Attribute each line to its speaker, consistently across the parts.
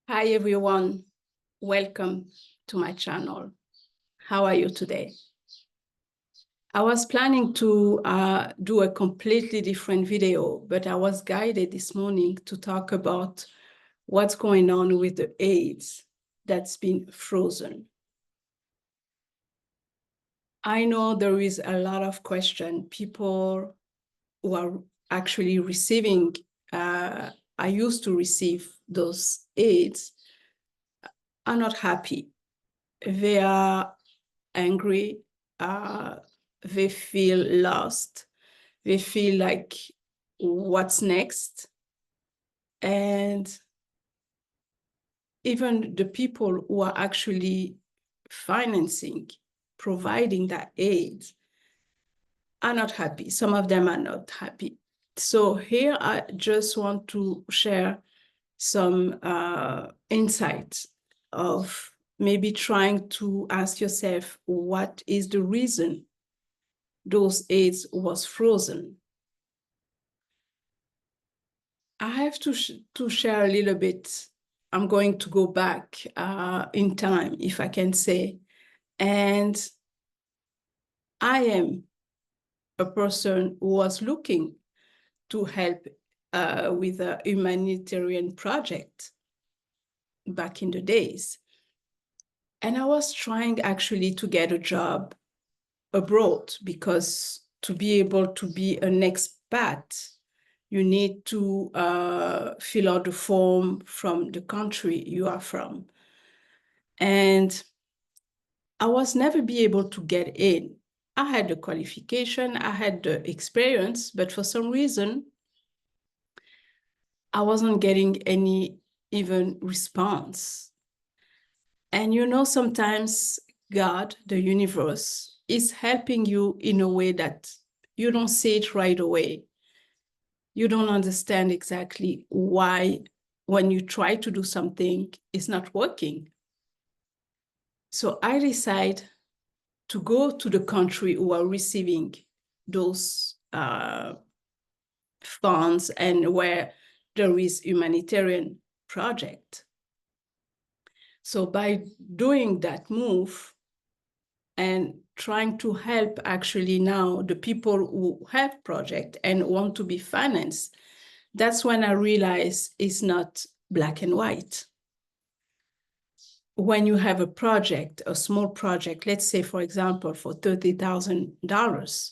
Speaker 1: Hi everyone, welcome to my channel. How are you today? I was planning to do a completely different video, but I was guided this morning to talk about what's going on with the AIDS that's been frozen. I know there is a lot of question. People who are actually receiving, I used to receive those AIDS, are not happy. They are angry, they feel lost, they feel like what's next. And even the people who are actually financing, providing that aid are not happy. Some of them are not happy. So here I just want to share some insights of maybe trying to ask yourself, what is the reason those aids was frozen? I have to share a little bit. I'm going to go back in time, if I can say. And I am a person who was looking to help with a humanitarian project back in the days. And I was trying actually to get a job abroad, because to be able to be an expat, you need to fill out the form from the country you are from. And I was never be able to get in. I had the qualification, I had the experience, but for some reason, I wasn't getting any even response. And you know, sometimes God, the universe, is helping you in a way that you don't see it right away. You don't understand exactly why, when you try to do something, it's not working. So I decide to go to the country who are receiving those funds and where there is humanitarian project. So by doing that move and trying to help actually now the people who have project and want to be financed, that's when I realized it's not black and white. When you have a project, a small project, let's say, for example, for $30,000,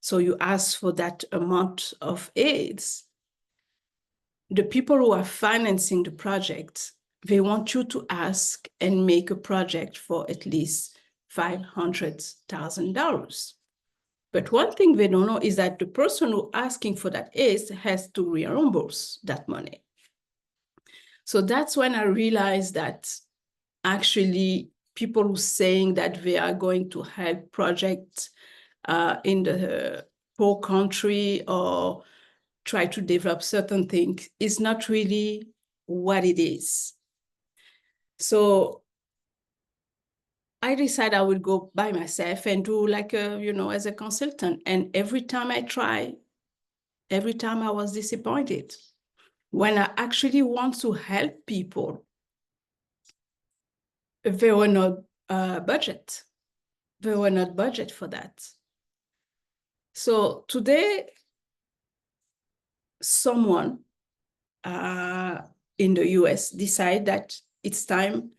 Speaker 1: so you ask for that amount of aids, the people who are financing the project, they want you to ask and make a project for at least $500,000. But one thing they don't know is that the person who asking for that aid has to reimburse that money. So that's when I realized that actually people who saying that they are going to help projects in the poor country or try to develop certain things is not really what it is. So I decided I would go by myself and do like as a consultant. And every time I try, every time I was disappointed. When I actually want to help people, there were no budget. There were not budget for that. So today, someone in the US decide that it's time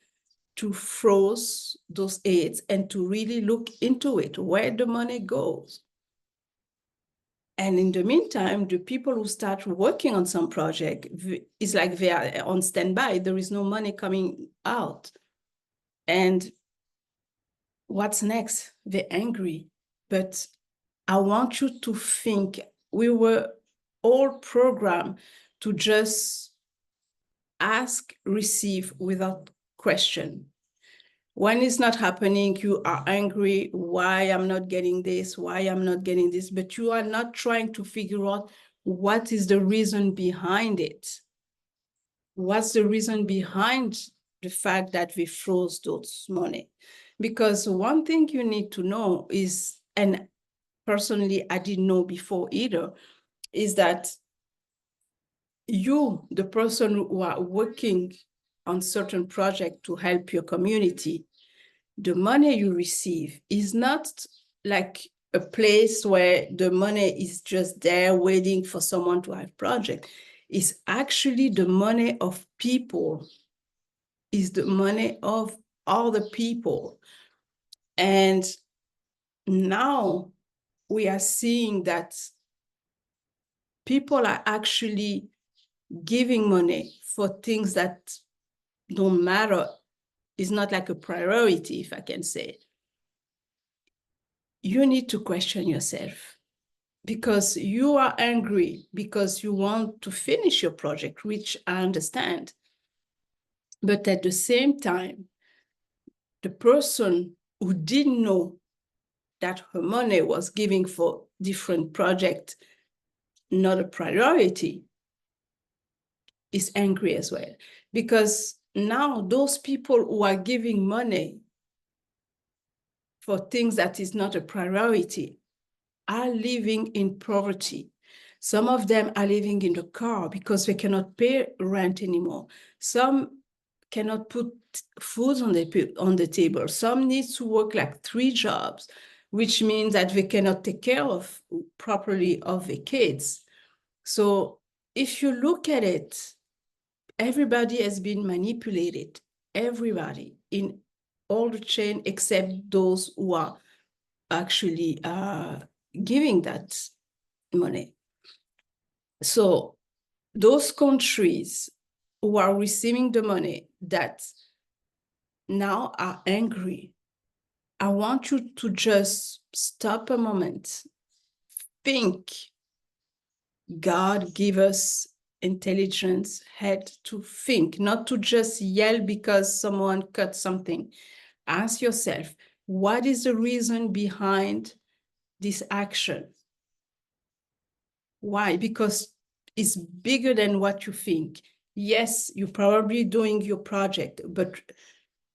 Speaker 1: to freeze those aids and to really look into it, where the money goes. And in the meantime, the people who start working on some project, it's like they are on standby. There is no money coming out. And what's next? They're angry. But I want you to think, we were all programmed to just ask, receive without question. When it's not happening, you are angry, why I'm not getting this, why I'm not getting this, but you are not trying to figure out what is the reason behind it. What's the reason behind the fact that we froze those money? Because one thing you need to know is, and personally I didn't know before either, is that you, the person who are working on certain project to help your community, the money you receive is not like a place where the money is just there waiting for someone to have project. It's actually the money of people, is the money of other people. And now we are seeing that people are actually giving money for things that don't matter. It's not like a priority, if I can say. You need to question yourself, because you are angry because you want to finish your project, which I understand. But at the same time, the person who didn't know that her money was giving for different projects, not a priority, is angry as well. Because now those people who are giving money for things that is not a priority are living in poverty. Some of them are living in the car because they cannot pay rent anymore. Some cannot put food on the table. Some need to work like 3 jobs, which means that they cannot take care of properly of the kids. So if you look at it, everybody has been manipulated. Everybody in all the chain except those who are actually giving that money. So those countries who are receiving the money that now are angry, I want you to just stop a moment, think. God give us intelligence, head to think, not to just yell because someone cut something. Ask yourself, what is the reason behind this action? Why? Because it's bigger than what you think. Yes, you're probably doing your project, but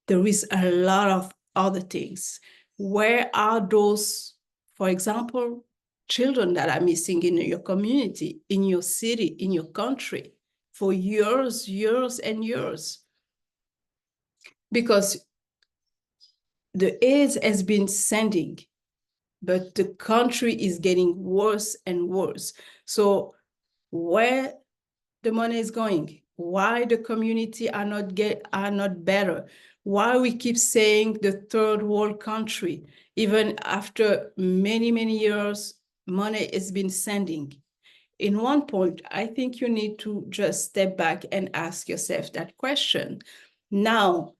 Speaker 1: there is a lot of other things. Where are those, for example, children that are missing in your community, in your city, in your country for years, years and years? Because the AIDS has been sending, but the country is getting worse and worse. So where the money is going, why the community are not better, why we keep saying the third world country, even after many, many years, money has been sending. In one point, I think you need to just step back and ask yourself that question. Now,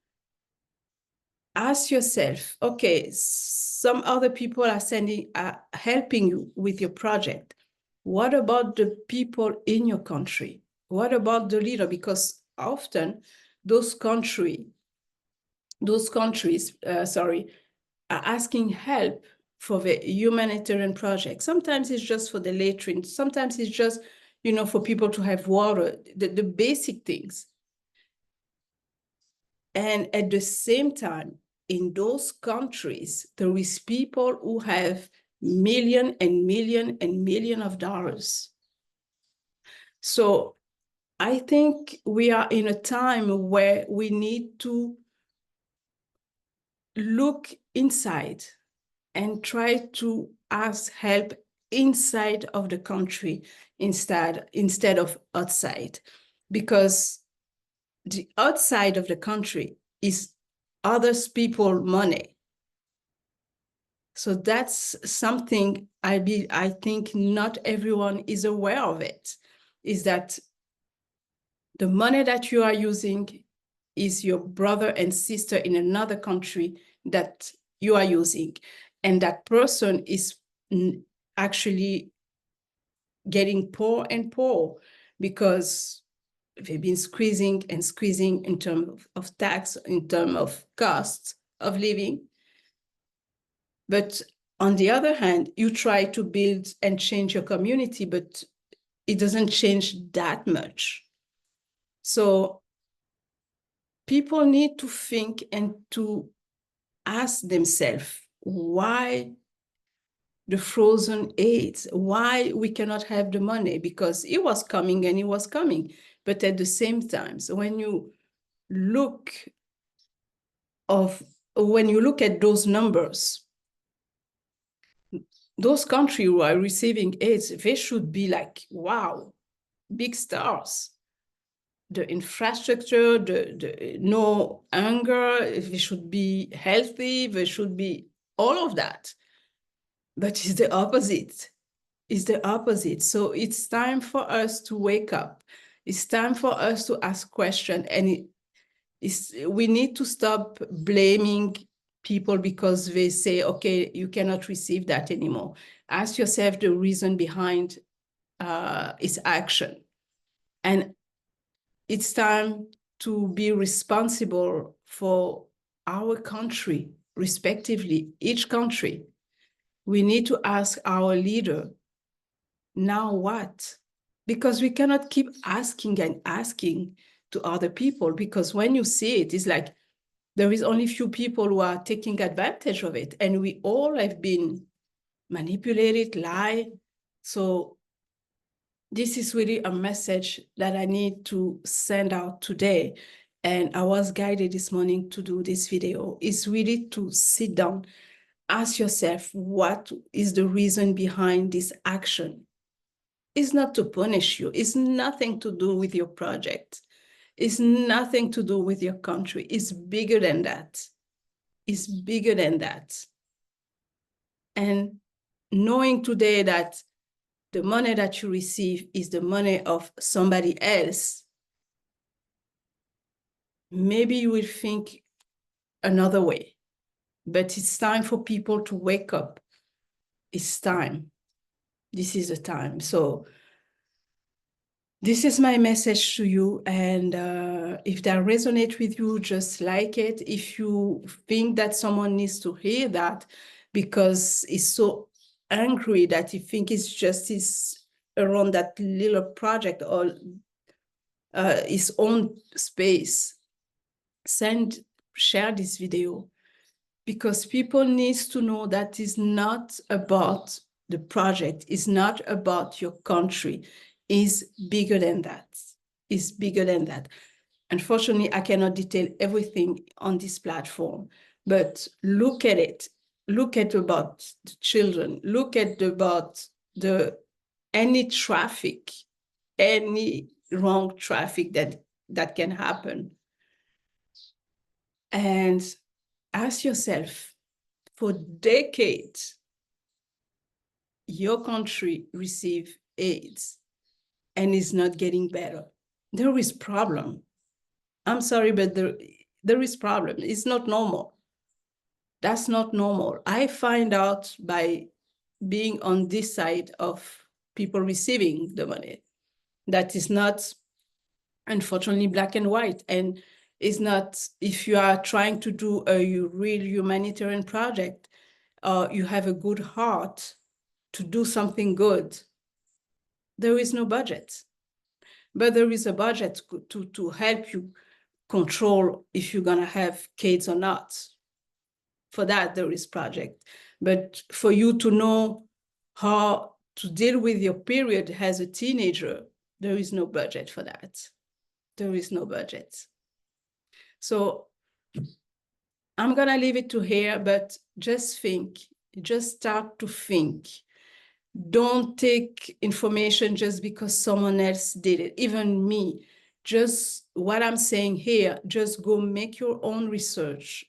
Speaker 1: ask yourself, okay, some other people are helping you with your project. What about the people in your country? What about the leader? Because often those countries, are asking help for the humanitarian project. Sometimes it's just for the latrine. Sometimes it's just, for people to have water, the basic things. And at the same time, in those countries, there is people who have million and million and million of dollars. So I think we are in a time where we need to look inside and try to ask help inside of the country instead of outside, because the outside of the country is others people money. So that's something I think not everyone is aware of it, is that the money that you are using is your brother and sister in another country that you are using. And that person is actually getting poor and poor because they've been squeezing and squeezing in terms of tax, in terms of costs of living. But on the other hand, you try to build and change your community, but it doesn't change that much. So people need to think and to ask themselves why the frozen aids, why we cannot have the money, because it was coming and it was coming. But at the same time, so when you look when you look at those numbers, those countries who are receiving aids, they should be like, wow, big stars. The infrastructure, the no hunger, they should be healthy, they should be all of that. But it's the opposite. It's the opposite. So it's time for us to wake up. It's time for us to ask questions. And we need to stop blaming people because they say, okay, you cannot receive that anymore. Ask yourself the reason behind its action. And it's time to be responsible for our country, respectively, each country. We need to ask our leader, now what? Because we cannot keep asking and asking to other people, because when you see it, it's like there is only few people who are taking advantage of it, and we all have been manipulated, lied. So this is really a message that I need to send out today. And I was guided this morning to do this video. Is really to sit down, ask yourself, what is the reason behind this action? It's not to punish you. It's nothing to do with your project. It's nothing to do with your country. It's bigger than that. It's bigger than that. And knowing today that the money that you receive is the money of somebody else, maybe you will think another way. But it's time for people to wake up. It's time. This is the time. So this is my message to you. And if that resonates with you, just like it. If you think that someone needs to hear that because he's so angry that he thinks it's justice around that little project or his own space, share this video, because people need to know that it's not about the project, it's not about your country, it's bigger than that. It's bigger than that. Unfortunately, I cannot detail everything on this platform, but look at it. Look at about the children. Look at about any traffic, any wrong traffic that can happen. And ask yourself, for decades, your country receive AIDS and is not getting better. There is problem. I'm sorry, but there is problem. It's not normal. That's not normal. I find out by being on this side of people receiving the money that is not, unfortunately, black and white. And it's not, if you are trying to do a real humanitarian project, you have a good heart to do something good, there is no budget. But there is a budget to help you control if you're going to have kids or not. For that, there is project. But for you to know how to deal with your period as a teenager, there is no budget for that. There is no budget. So I'm going to leave it to here, but just think, just start to think. Don't take information just because someone else did it, even me. Just what I'm saying here, just go make your own research.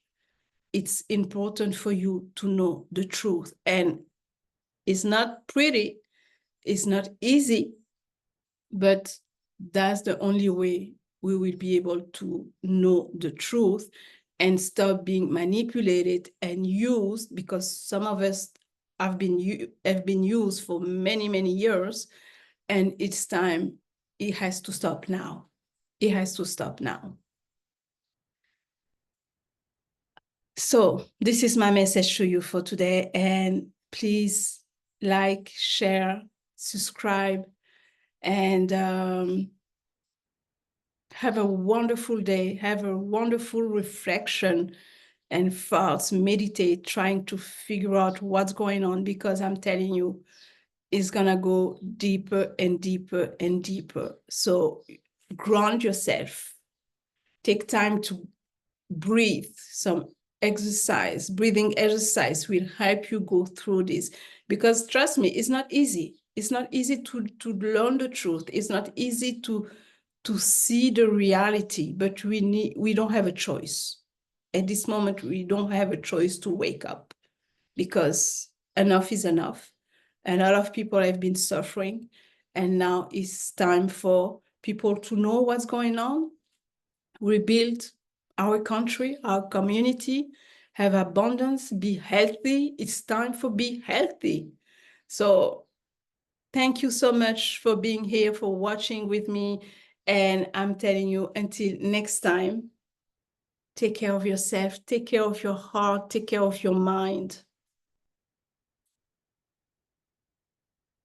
Speaker 1: It's important for you to know the truth. And it's not pretty, it's not easy, but that's the only way we will be able to know the truth and stop being manipulated and used, because some of us have been used for many, many years, and it's time. It has to stop now. It has to stop now. So this is my message to you for today, and please like, share, subscribe, and have a wonderful day. Have a wonderful reflection and thoughts. Meditate, trying to figure out what's going on, because I'm telling you, it's gonna go deeper and deeper and deeper. So ground yourself. take time to breathe. Some exercise, breathing exercise will help you go through this, because trust me, it's not easy. It's not easy to learn the truth. It's not easy to see the reality, but we don't have a choice. At this moment, we don't have a choice to wake up, because enough is enough. And a lot of people have been suffering, and now it's time for people to know what's going on, rebuild our country, our community, have abundance, be healthy. It's time for be healthy. So thank you so much for being here, for watching with me. And I'm telling you, until next time, take care of yourself, take care of your heart, take care of your mind.